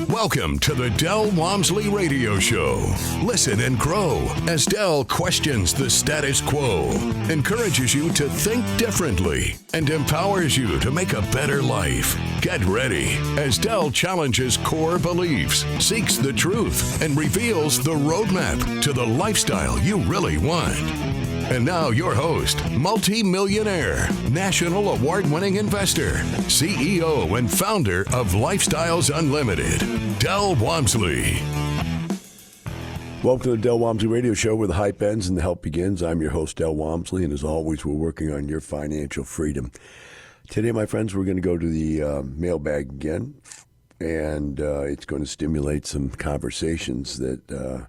Welcome to the Del Walmsley Radio Show. Listen and grow as Del questions the status quo, encourages you to think differently, and empowers you to make a better life. Get ready as Del challenges core beliefs, seeks the truth, and reveals the roadmap to the lifestyle you really want. And now your host, multi-millionaire, national award-winning investor, CEO and founder of Lifestyles Unlimited, Del Walmsley. Welcome to the Del Walmsley Radio Show, where the hype ends and the help begins. I'm your host, Del Walmsley, and as always, we're working on your financial freedom. Today, my friends, we're going to go to the mailbag again, and it's going to stimulate some conversations that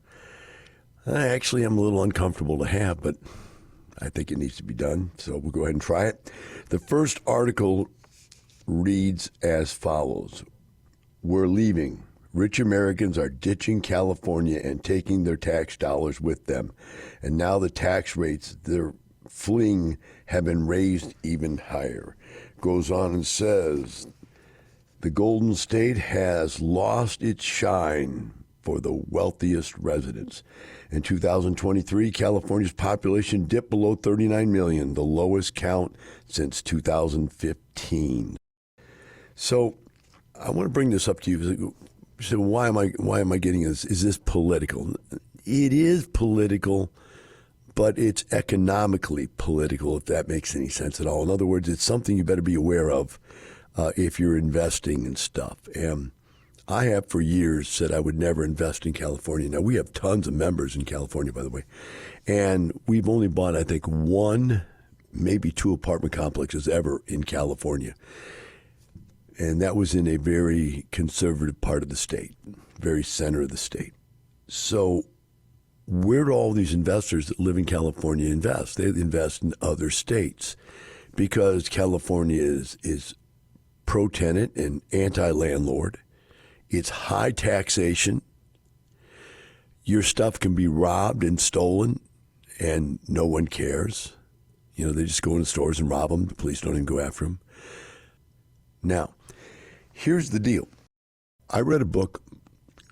I actually am a little uncomfortable to have, but I think it needs to be done, so we'll go ahead and try it. The first article reads as follows. We're leaving. Rich Americans are ditching California and taking their tax dollars with them. And now the tax rates they're fleeing have been raised even higher. Goes on and says, the Golden State has lost its shine for the wealthiest residents. In 2023, California's population dipped below 39 million, the lowest count since 2015. So I want to bring this up to you. You say, why am I getting this? Is this political? It is political, but it's economically political, if that makes any sense at all. In other words, it's something you better be aware of if you're investing in stuff. And I have for years said I would never invest in California. Now, we have tons of members in California, by the way, and we've only bought, I think, one, maybe two apartment complexes ever in California. And that was in a very conservative part of the state, very center of the state. So where do all these investors that live in California invest? They invest in other states because California is pro-tenant and anti-landlord. It's high taxation. Your stuff can be robbed and stolen, and no one cares. You know, they just go into stores and rob them. The police don't even go after them. Now, here's the deal. I read a book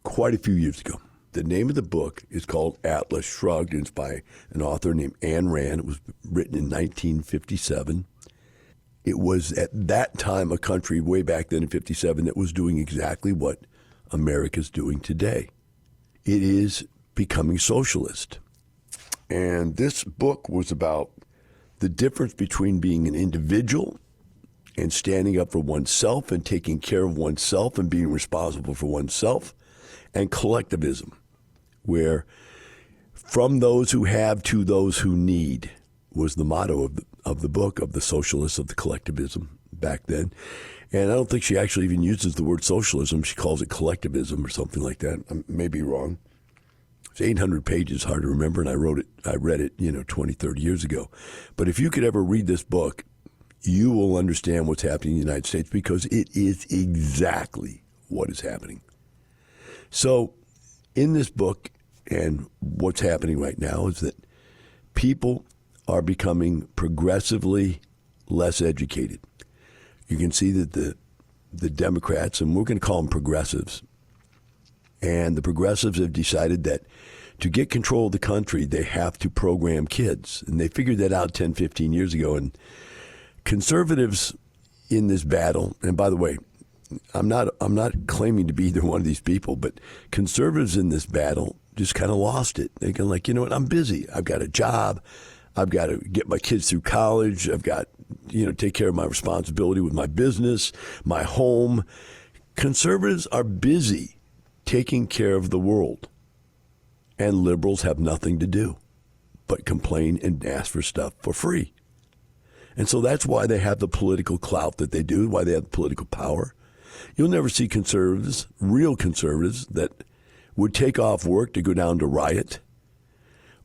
quite a few years ago. The name of the book is called Atlas Shrugged, and it's by an author named Ayn Rand. It was written in 1957. It was at that time a country way back then in 57 that was doing exactly what America's doing today. It is becoming socialist. And this book was about the difference between being an individual and standing up for oneself and taking care of oneself and being responsible for oneself, and collectivism, where from those who have to those who need was the motto of the book, of the socialists, of the collectivism back then. And I don't think she actually even uses the word socialism. She calls it collectivism or something like that. I may be wrong. It's 800 pages, hard to remember, and I read it, 20, 30 years ago. But if you could ever read this book, you will understand what's happening in the United States, because it is exactly what is happening. So in this book, and what's happening right now is that people are becoming progressively less educated. You can see that the Democrats, and we're going to call them progressives, and the progressives have decided that to get control of the country, they have to program kids. And they figured that out 10, 15 years ago. And conservatives in this battle, and by the way, I'm not claiming to be either one of these people, but conservatives in this battle just kind of lost it. They're kind of like, you know what, I'm busy. I've got a job. I've got to get my kids through college. I've got, take care of my responsibility with my business, my home. Conservatives are busy taking care of the world, and liberals have nothing to do but complain and ask for stuff for free. And so that's why they have the political clout that they do, why they have the political power. You'll never see conservatives, real conservatives, that would take off work to go down to riot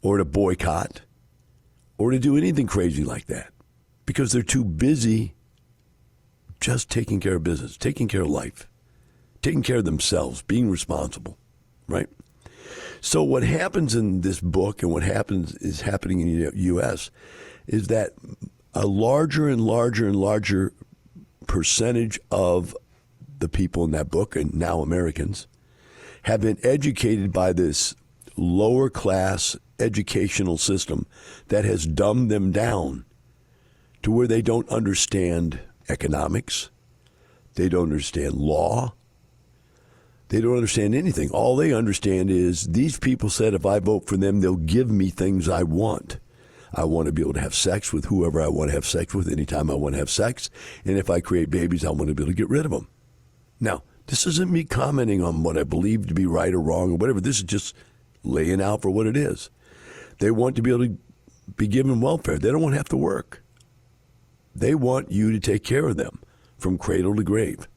or to boycott or to do anything crazy like that, because they're too busy just taking care of business, taking care of life, taking care of themselves, being responsible, right? So what happens in this book, and what is happening in the U.S., is that a larger and larger and larger percentage of the people in that book, and now Americans, have been educated by this lower class educational system that has dumbed them down to where they don't understand economics, they don't understand law, they don't understand anything. All they understand is these people said if I vote for them, they'll give me things I want. I want to be able to have sex with whoever I want to have sex with anytime I want to have sex. And if I create babies, I want to be able to get rid of them. Now, this isn't me commenting on what I believe to be right or wrong or whatever. This is just laying out for what it is. They want to be able to be given welfare. They don't want to have to work. They want you to take care of them from cradle to grave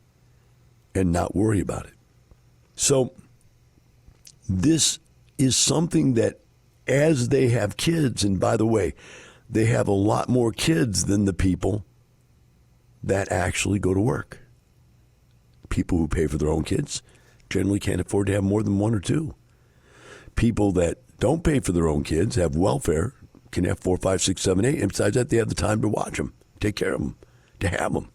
and not worry about it. So this is something that as they have kids, and by the way, they have a lot more kids than the people that actually go to work. People who pay for their own kids generally can't afford to have more than one or two. People that don't pay for their own kids, have welfare, can have 4, 5, 6, 7, 8. And besides that, they have the time to watch them, take care of them, to have them.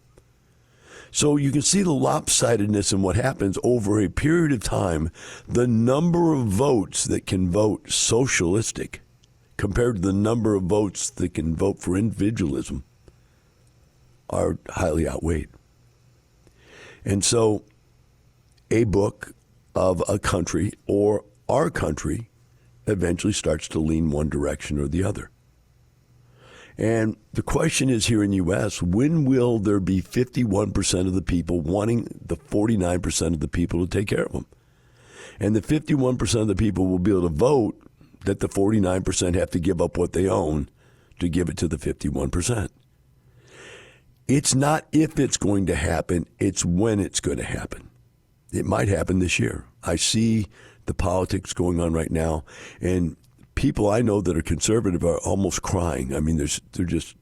So you can see the lopsidedness in what happens over a period of time. The number of votes that can vote socialistic compared to the number of votes that can vote for individualism are highly outweighed. And so a book of a country or our country eventually starts to lean one direction or the other. And the question is here in the U.S., when will there be 51% of the people wanting the 49% of the people to take care of them? And the 51% of the people will be able to vote that the 49% have to give up what they own to give it to the 51%. It's not if it's going to happen, it's when it's going to happen. It might happen this year. I see the politics going on right now, and people I know that are conservative are almost crying. I mean, they just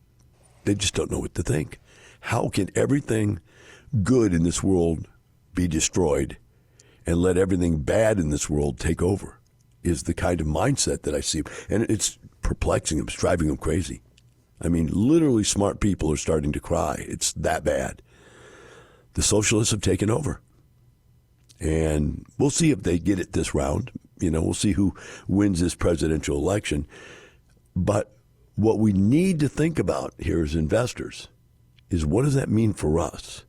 don't know what to think. How can everything good in this world be destroyed and let everything bad in this world take over? Is the kind of mindset that I see. And it's perplexing them, it's driving them crazy. I mean, literally smart people are starting to cry. It's that bad. The socialists have taken over. And we'll see if they get it this round. We'll see who wins this presidential election. But what we need to think about here as investors is, what does that mean for us?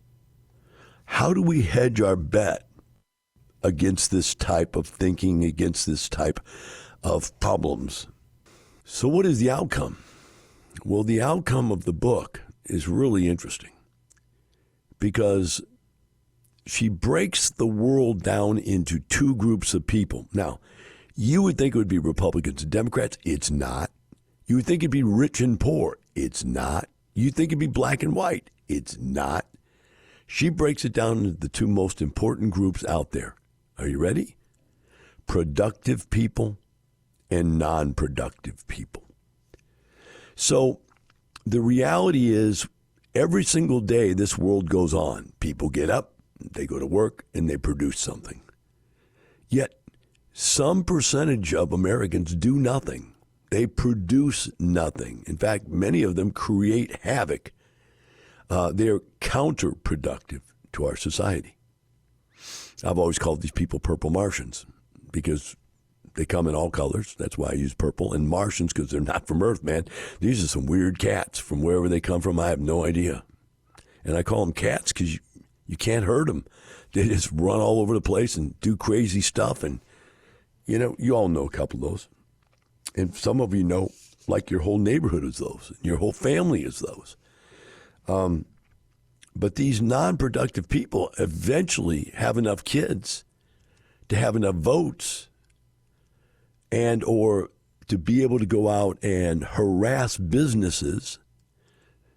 How do we hedge our bet against this type of thinking, against this type of problems? So what is the outcome? Well, the outcome of the book is really interesting because she breaks the world down into two groups of people. Now, you would think it would be Republicans and Democrats. It's not. You would think it'd be rich and poor. It's not. You'd think it'd be black and white. It's not. She breaks it down into the two most important groups out there. Are you ready? Productive people and non-productive people. So the reality is, every single day this world goes on. People get up, they go to work, and they produce something. Yet some percentage of Americans do nothing. They produce nothing. In fact, many of them create havoc. They're counterproductive to our society. I've always called these people purple Martians because they come in all colors. That's why I use purple. And Martians because they're not from Earth, man. These are some weird cats from wherever they come from. I have no idea. And I call them cats because you can't hurt them. They just run all over the place and do crazy stuff. And, you all know a couple of those. And some of you know, like your whole neighborhood is those. Your whole family is those. But these non-productive people eventually have enough kids to have enough votes and or to be able to go out and harass businesses,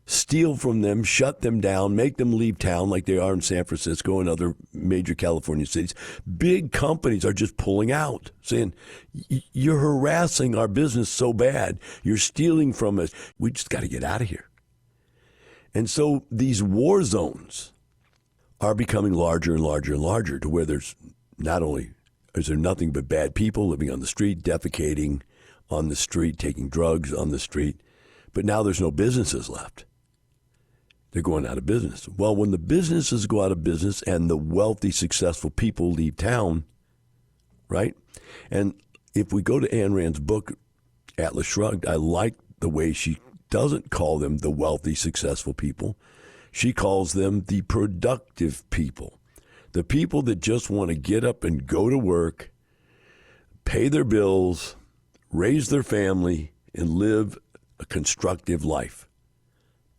steal from them, shut them down, make them leave town like they are in San Francisco and other major California cities. Big companies are just pulling out, saying, you're harassing our business so bad, you're stealing from us, we just got to get out of here. And so these war zones are becoming larger and larger and larger to where there's not only is there nothing but bad people living on the street, defecating on the street, taking drugs on the street, but now there's no businesses left. They're going out of business. Well, when the businesses go out of business and the wealthy, successful people leave town, right? And if we go to Ayn Rand's book, Atlas Shrugged, I like the way she doesn't call them the wealthy, successful people. She calls them the productive people. The people that just want to get up and go to work, pay their bills, raise their family, and live a constructive life.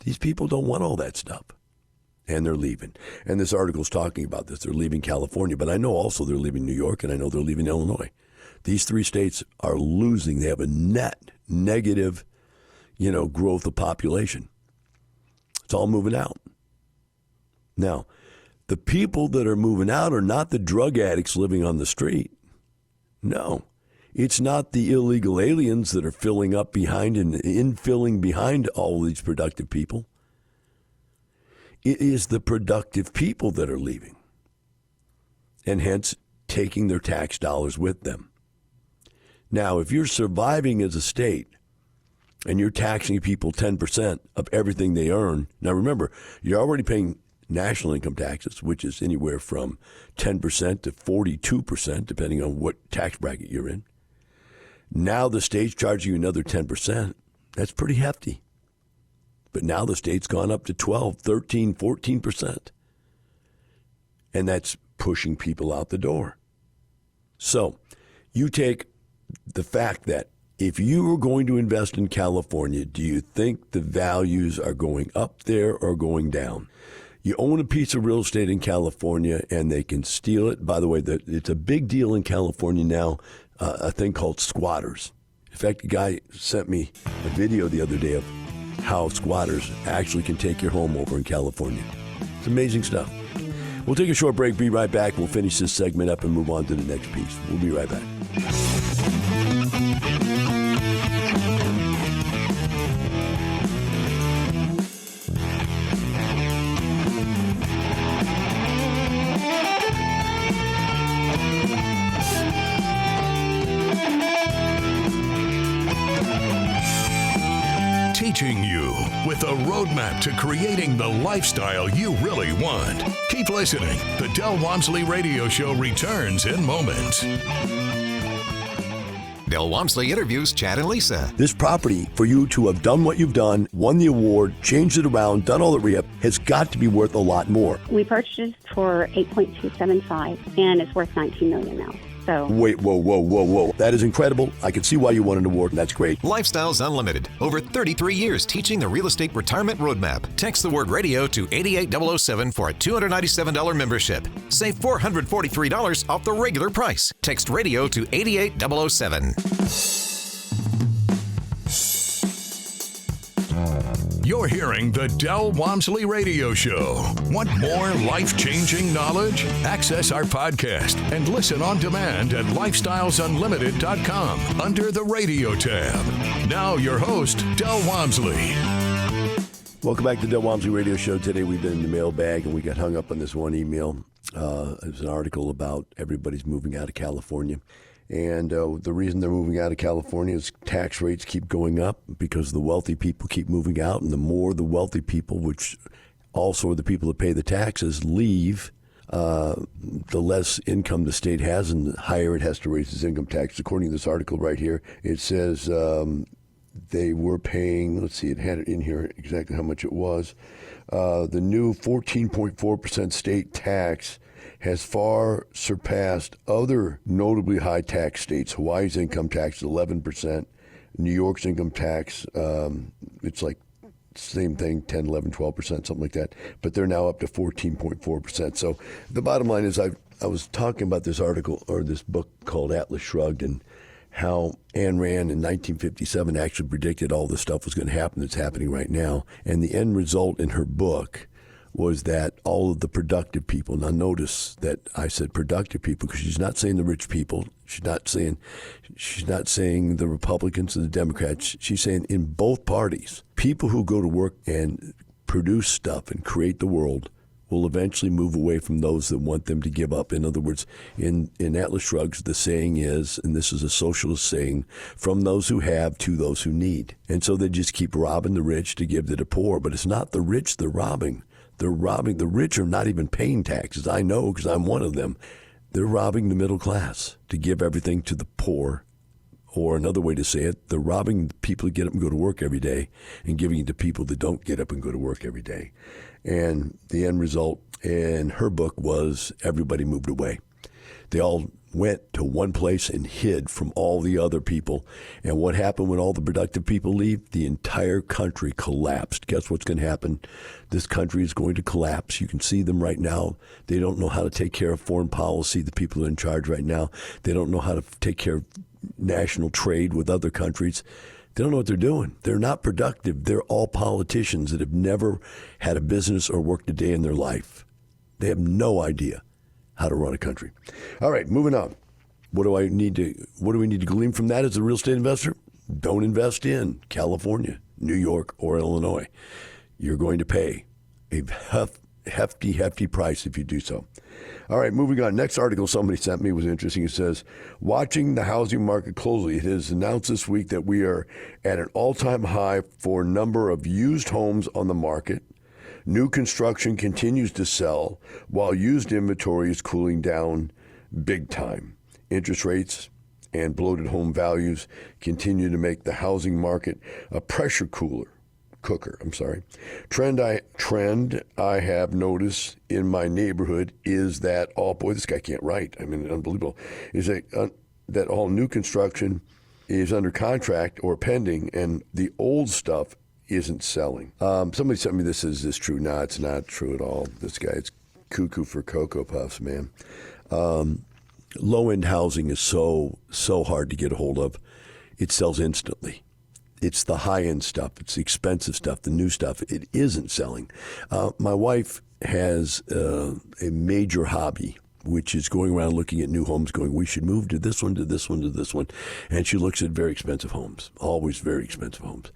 These people don't want all that stuff, and they're leaving. And this article is talking about this. They're leaving California, but I know also they're leaving New York, and I know they're leaving Illinois. These three states are losing. They have a net negative, growth of population. It's all moving out. Now, the people that are moving out are not the drug addicts living on the street. No. It's not the illegal aliens that are filling up behind and infilling behind all of these productive people. It is the productive people that are leaving, and hence taking their tax dollars with them. Now, if you're surviving as a state and you're taxing people 10% of everything they earn, now remember, you're already paying national income taxes, which is anywhere from 10% to 42%, depending on what tax bracket you're in. Now the state's charging you another 10%. That's pretty hefty. But now the state's gone up to 12, 13, 14%. And that's pushing people out the door. So you take the fact that if you were going to invest in California, do you think the values are going up there or going down? You own a piece of real estate in California and they can steal it. By the way, it's a big deal in California now, a thing called squatters. In fact, a guy sent me a video the other day of how squatters actually can take your home over in California. It's amazing stuff. We'll take a short break, be right back. We'll finish this segment up and move on to the next piece. We'll be right back. Teaching you with a roadmap to creating the lifestyle you really want. Keep listening. The Del Walmsley Radio Show returns in moments. Del Walmsley interviews Chad and Lisa. This property, for you to have done what you've done, won the award, changed it around, done all the rehab, has got to be worth a lot more. We purchased it for $8.275, and it's worth $19 million now. So. Wait, whoa. That is incredible. I can see why you won an award, and that's great. Lifestyles Unlimited. Over 33 years teaching the real estate retirement roadmap. Text the word radio to 88007 for a $297 membership. Save $443 off the regular price. Text radio to 88007. You're hearing the Del Walmsley Radio Show. Want more life-changing knowledge? Access our podcast and listen on demand at lifestylesunlimited.com under the radio tab. Now your host, Del Walmsley. Welcome back to the Del Walmsley Radio Show. Today we've been in the mailbag and we got hung up on this one email. It was an article about everybody's moving out of California. And the reason they're moving out of California is tax rates keep going up because the wealthy people keep moving out. And the more the wealthy people, which also are the people that pay the taxes, leave, the less income the state has and the higher it has to raise its income tax. According to this article right here, it says they were paying, let's see, it had it in here exactly how much it was. The new 14.4% state tax has far surpassed other notably high tax states. Hawaii's income tax is 11%. New York's income tax, it's like same thing, 10, 11, 12%, something like that. But they're now up to 14.4%. So the bottom line is I was talking about this article or this book called Atlas Shrugged and how Ayn Rand in 1957 actually predicted all this stuff was going to happen that's happening right now. And the end result in her book was that all of the productive people, now notice that I said productive people because she's not saying the rich people, she's not saying the Republicans and the Democrats, she's saying in both parties, people who go to work and produce stuff and create the world will eventually move away from those that want them to give up. In other words, in Atlas Shrugged, the saying is, and this is a socialist saying, from those who have to those who need. And so they just keep robbing the rich to give to the poor. But it's not the rich they're robbing. They're robbing. The rich are not even paying taxes. I know because I'm one of them. They're robbing the middle class to give everything to the poor. Or another way to say it, they're robbing people who get up and go to work every day and giving it to people that don't get up and go to work every day. And the end result in her book was everybody moved away. They all went to one place and hid from all the other people. And what happened when all the productive people leave? The entire country collapsed. Guess what's going to happen? This country is going to collapse. You can see them right now. They don't know how to take care of foreign policy. The people that are in charge right now, they don't know how to take care of national trade with other countries. They don't know what they're doing. They're not productive. They're all politicians that have never had a business or worked a day in their life. They have no idea how to run a country. All right, moving on. What do we need to glean from that as a real estate investor? Don't invest in California, New York, or Illinois. You're going to pay a hefty price if you do so. All right, moving on. Next article somebody sent me was interesting. It says, watching the housing market closely, it is announced this week that we are at an all-time high for number of used homes on the market. New construction continues to sell while used inventory is cooling down big time. Interest rates and bloated home values continue to make the housing market a pressure cooker. Trend I have noticed in my neighborhood is that this guy can't write. I mean, unbelievable. Is that all new construction is under contract or pending, and the old stuff isn't selling. Somebody sent me this. Is this true? No, it's not true at all. This guy, it's cuckoo for Cocoa Puffs, man. Low-end housing is so hard to get a hold of. It sells instantly. It's the high-end stuff. It's the expensive stuff, the new stuff. It isn't selling. My wife has a major hobby, which is going around looking at new homes, going, we should move to this one, to this one, to this one. And she looks at very expensive homes, always very expensive homes.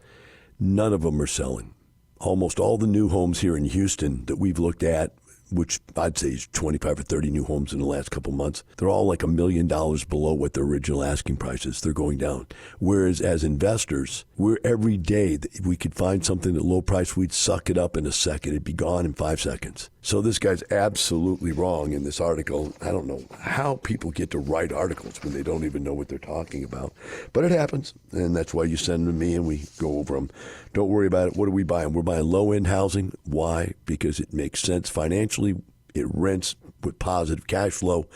None of them are selling. Almost all the new homes here in Houston that we've looked at, which I'd say is 25 or 30 new homes in the last couple months, they're all like $1 million below what their original asking price is. They're going down. Whereas as investors, every day that we could find something at low price, we'd suck it up in a second. It'd be gone in 5 seconds. So this guy's absolutely wrong in this article. I don't know how people get to write articles when they don't even know what they're talking about. But it happens, and that's why you send them to me and we go over them. Don't worry about it. What are we buying? We're buying low-end housing. Why? Because it makes sense financially. It rents with positive cash flow.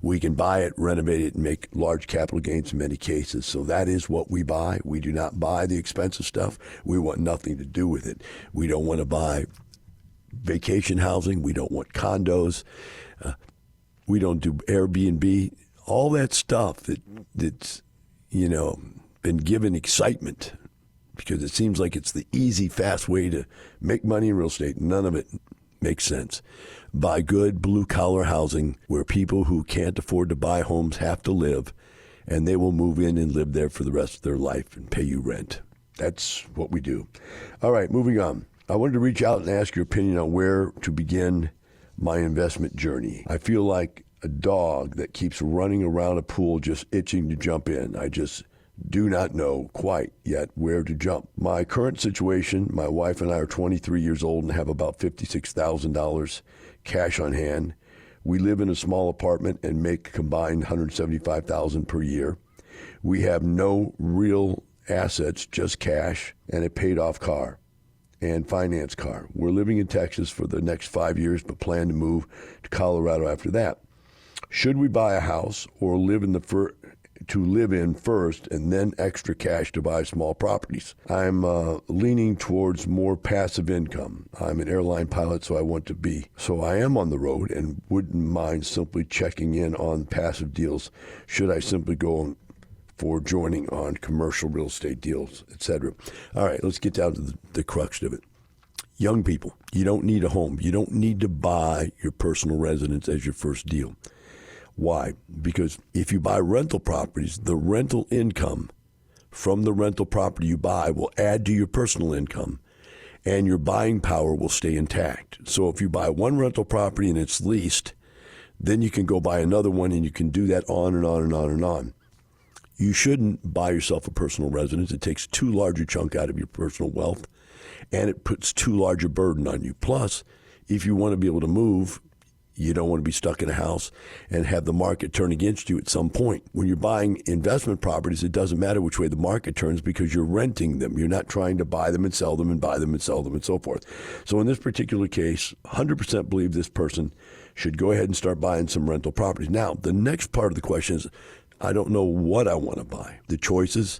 We can buy it, renovate it, and make large capital gains in many cases. So that is what we buy. We do not buy the expensive stuff. We want nothing to do with it. We don't want to buy vacation housing. We don't want condos. We don't do Airbnb. All that stuff that's been given excitement because it seems like it's the easy, fast way to make money in real estate. None of it makes sense. Buy good blue-collar housing where people who can't afford to buy homes have to live, and they will move in and live there for the rest of their life and pay you rent. That's what we do. All right, moving on. I wanted to reach out and ask your opinion on where to begin my investment journey. I feel like a dog that keeps running around a pool just itching to jump in. I just do not know quite yet where to jump. My current situation, my wife and I are 23 years old and have about $56,000 cash on hand. We live in a small apartment and make combined $175,000 per year. We have no real assets, just cash and a paid-off car and finance car. We're living in Texas for the next 5 years, but plan to move to Colorado after that. Should we buy a house or live in first and then extra cash to buy small properties? I'm leaning towards more passive income. I'm an airline pilot, so I am on the road and wouldn't mind simply checking in on passive deals. Should I simply go for joining on commercial real estate deals, etc.? All right, let's get down to the crux of it. Young people, you don't need a home. You don't need to buy your personal residence as your first deal. Why? Because if you buy rental properties, the rental income from the rental property you buy will add to your personal income. and your buying power will stay intact. So if you buy one rental property and it's leased, then you can go buy another one, and you can do that on and on and on and on. You shouldn't buy yourself a personal residence. It takes too large a chunk out of your personal wealth, and it puts too large a burden on you. Plus, if you want to be able to move, you don't want to be stuck in a house and have the market turn against you at some point. When you're buying investment properties, it doesn't matter which way the market turns because you're renting them. You're not trying to buy them and sell them and buy them and sell them and so forth. So in this particular case, 100% believe this person should go ahead and start buying some rental properties. Now, the next part of the question is, I don't know what I want to buy. The choices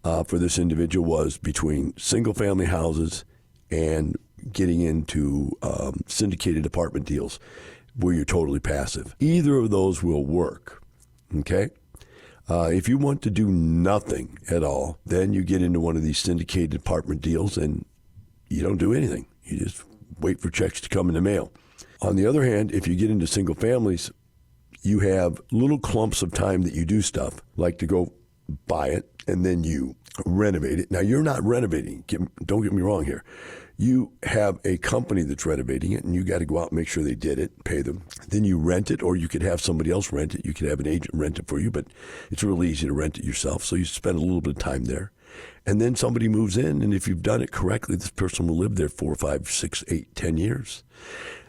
for this individual was between single-family houses and getting into syndicated apartment deals where you're totally passive. Either of those will work, okay? If you want to do nothing at all, then you get into one of these syndicated apartment deals and you don't do anything. You just wait for checks to come in the mail. On the other hand, if you get into single families, you have little clumps of time that you do stuff, like to go buy it and then you renovate it. Now, you're not renovating. Don't get me wrong here. You have a company that's renovating it, and you got to go out and make sure they did it, pay them. Then you rent it, or you could have somebody else rent it. You could have an agent rent it for you, but it's really easy to rent it yourself, so you spend a little bit of time there. And then somebody moves in, and if you've done it correctly, this person will live there 4, 5, 6, 8, 10 years.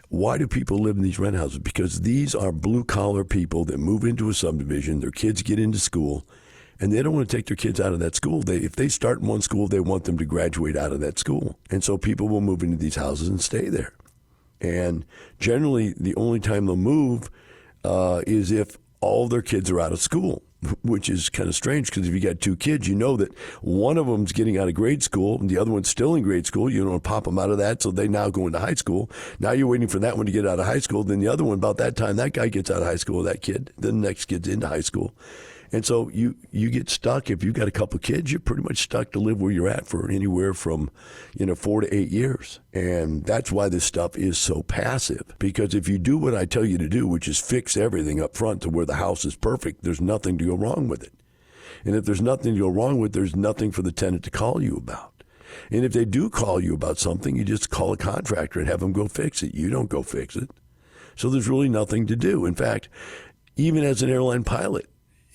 Why do people live in these rent houses? Because these are blue-collar people that move into a subdivision, their kids get into school, and they don't want to take their kids out of that school. If they start in one school, they want them to graduate out of that school. And so people will move into these houses and stay there. And generally, the only time they'll move is if all their kids are out of school, which is kind of strange because if you got two kids, you know that one of them's getting out of grade school and the other one's still in grade school. You don't want to pop them out of that, so they now go into high school. Now you're waiting for that one to get out of high school. Then the other one, about that time, that guy gets out of high school, that kid. Then the next kid's into high school. And so you get stuck. If you've got a couple of kids, you're pretty much stuck to live where you're at for anywhere from 4 to 8 years. And that's why this stuff is so passive. Because if you do what I tell you to do, which is fix everything up front to where the house is perfect, there's nothing to go wrong with it. And if there's nothing to go wrong with, there's nothing for the tenant to call you about. And if they do call you about something, you just call a contractor and have them go fix it. You don't go fix it. So there's really nothing to do. In fact, even as an airline pilot,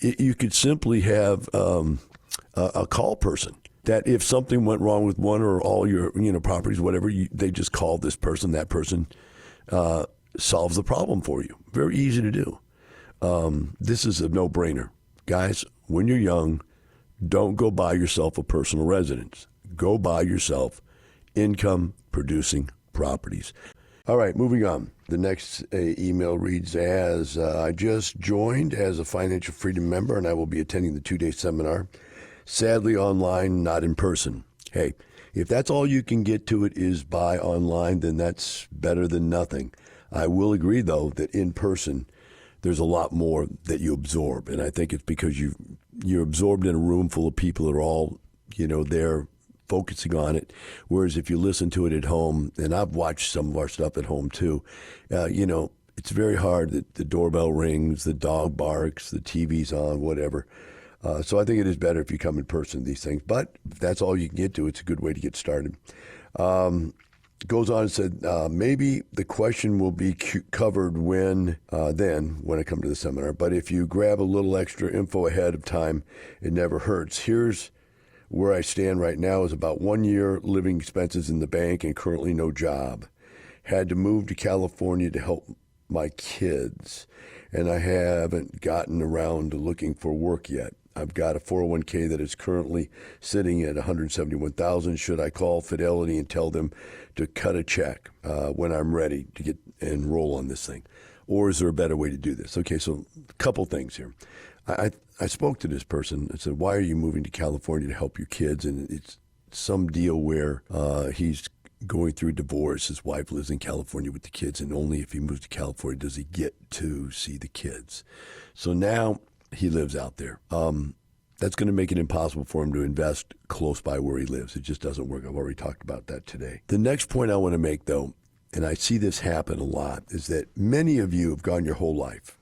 you could simply have a call person that if something went wrong with one or all your properties, whatever, they just call this person. That person solves the problem for you. Very easy to do. This is a no-brainer. Guys, when you're young, don't go buy yourself a personal residence. Go buy yourself income-producing properties. All right, moving on. The next email reads as, I just joined as a Financial Freedom member, and I will be attending the 2-day seminar. Sadly, online, not in person. Hey, if that's all you can get to it is buy online, then that's better than nothing. I will agree, though, that in person, there's a lot more that you absorb. And I think it's because you're absorbed in a room full of people that are all, there focusing on it. Whereas if you listen to it at home, and I've watched some of our stuff at home too, it's very hard that the doorbell rings, the dog barks, the TV's on, whatever. So I think it is better if you come in person to these things. But if that's all you can get to, it's a good way to get started. Goes on and said, maybe the question will be covered when I come to the seminar. But if you grab a little extra info ahead of time, it never hurts. Here's where I stand right now is about 1 year living expenses in the bank and currently no job. Had to move to California to help my kids, and I haven't gotten around to looking for work yet. I've got a 401k that is currently sitting at $171,000. Should I call Fidelity and tell them to cut a check when I'm ready to enroll on this thing? Or is there a better way to do this? Okay, so a couple things here. I spoke to this person. I said, why are you moving to California to help your kids? And it's some deal where he's going through a divorce. His wife lives in California with the kids, and only if he moves to California does he get to see the kids. So now he lives out there. That's going to make it impossible for him to invest close by where he lives. It just doesn't work. I've already talked about that today. The next point I want to make, though, and I see this happen a lot, is that many of you have gone your whole life.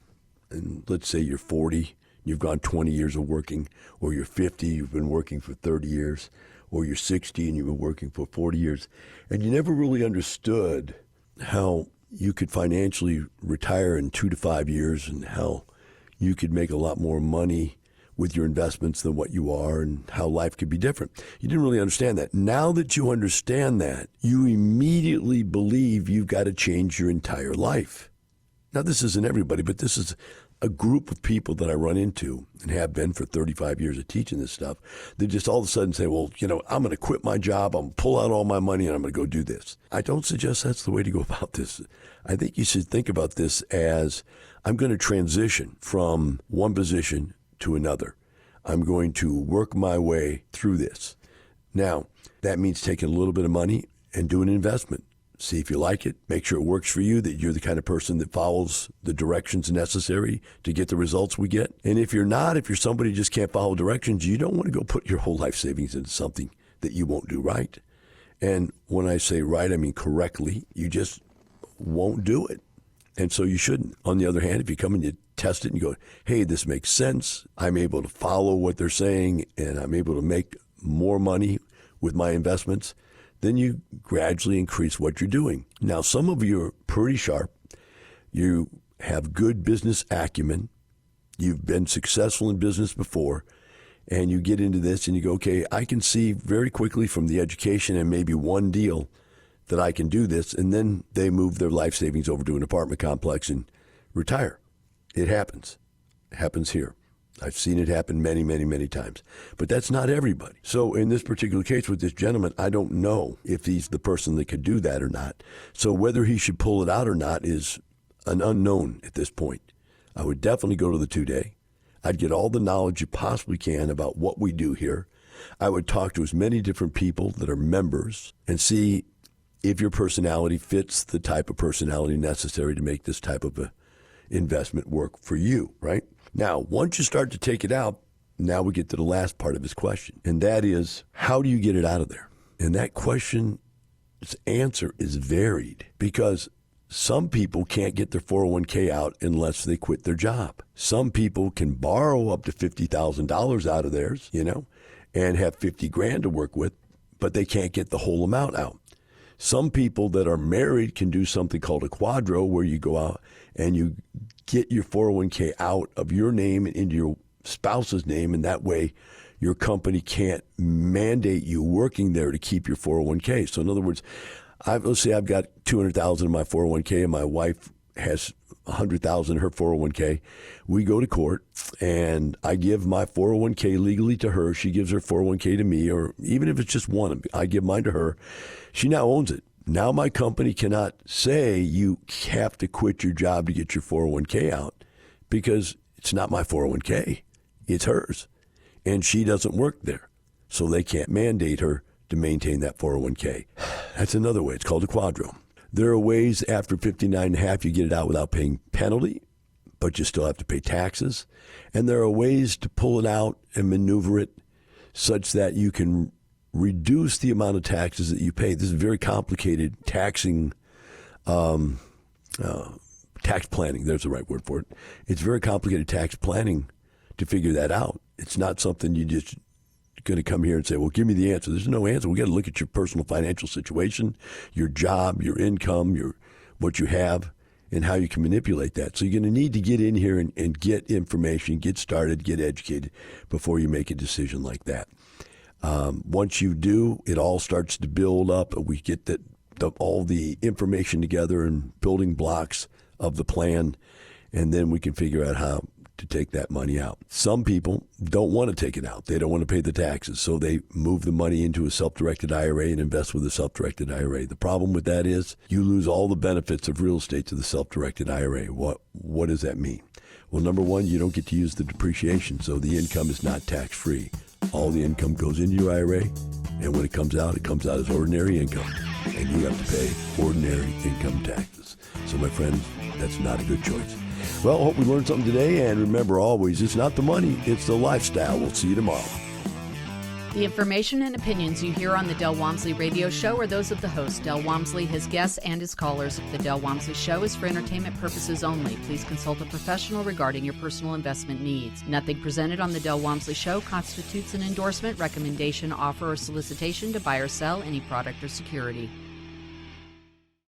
And let's say you're 40, you've gone 20 years of working, or you're 50, you've been working for 30 years, or you're 60 and you've been working for 40 years, and you never really understood how you could financially retire in 2 to 5 years and how you could make a lot more money with your investments than what you are and how life could be different. You didn't really understand that. Now that you understand that, you immediately believe you've got to change your entire life. Now, this isn't everybody, but this is a group of people that I run into and have been for 35 years of teaching this stuff. They just all of a sudden say, well, I'm going to quit my job, I'm going to pull out all my money, and I'm going to go do this. I don't suggest that's the way to go about this. I think you should think about this as I'm going to transition from one position to another. I'm going to work my way through this. Now, that means taking a little bit of money and doing an investment. See if you like it. Make sure it works for you, that you're the kind of person that follows the directions necessary to get the results we get. And if you're not, if you're somebody who just can't follow directions, you don't want to go put your whole life savings into something that you won't do right. And when I say right, I mean correctly. You just won't do it. And so you shouldn't. On the other hand, if you come and you test it and you go, hey, this makes sense, I'm able to follow what they're saying, and I'm able to make more money with my investments, then you gradually increase what you're doing. Now, some of you are pretty sharp. You have good business acumen. You've been successful in business before, and you get into this and you go, okay, I can see very quickly from the education and maybe one deal that I can do this, and then they move their life savings over to an apartment complex and retire. It happens. It happens here. I've seen it happen many, many, many times. But that's not everybody. So in this particular case with this gentleman, I don't know if he's the person that could do that or not. So whether he should pull it out or not is an unknown at this point. I would definitely go to the 2-day. I'd get all the knowledge you possibly can about what we do here. I would talk to as many different people that are members and see if your personality fits the type of personality necessary to make this type of a investment work for you, right? Now, once you start to take it out, now we get to the last part of his question, and that is, how do you get it out of there? And that question's answer is varied, because some people can't get their 401k out unless they quit their job. Some people can borrow up to $50,000 out of theirs, and have 50 grand to work with, but they can't get the whole amount out. Some people that are married can do something called a quadro, where you go out and you get your 401k out of your name and into your spouse's name, and that way your company can't mandate you working there to keep your 401k. So in other words, let's say I've got $200,000 in my 401k and my wife has $100,000 in her 401k. We go to court and I give my 401k legally to her. She gives her 401k to me, or even if it's just one, I give mine to her. She now owns it. Now my company cannot say you have to quit your job to get your 401k out, because it's not my 401k. It's hers. And she doesn't work there. So they can't mandate her to maintain that 401k. That's another way. It's called a quadro. There are ways after 59 and a half you get it out without paying penalty, but you still have to pay taxes. And there are ways to pull it out and maneuver it such that you can reduce the amount of taxes that you pay. This is very complicated taxing, tax planning. There's the right word for it. It's very complicated tax planning to figure that out. It's not something you just going to come here and say, well, give me the answer. There's no answer. We got to look at your personal financial situation, your job, your income, what you have, and how you can manipulate that. So you're going to need to get in here and get information, get started, get educated before you make a decision like that. Once you do, it all starts to build up. We get all the information together and building blocks of the plan, and then we can figure out how to take that money out. Some people don't want to take it out. They don't want to pay the taxes, so they move the money into a self-directed IRA and invest with a self-directed IRA. The problem with that is you lose all the benefits of real estate to the self-directed IRA. What does that mean? Well, number one, you don't get to use the depreciation, so the income is not tax-free. All the income goes into your IRA, and when it comes out as ordinary income, and you have to pay ordinary income taxes. So, my friends, that's not a good choice. Well, I hope we learned something today, and remember always, it's not the money, it's the lifestyle. We'll see you tomorrow. The information and opinions you hear on the Del Walmsley Radio Show are those of the host, Del Walmsley, his guests, and his callers. The Del Walmsley Show is for entertainment purposes only. Please consult a professional regarding your personal investment needs. Nothing presented on the Del Walmsley Show constitutes an endorsement, recommendation, offer, or solicitation to buy or sell any product or security.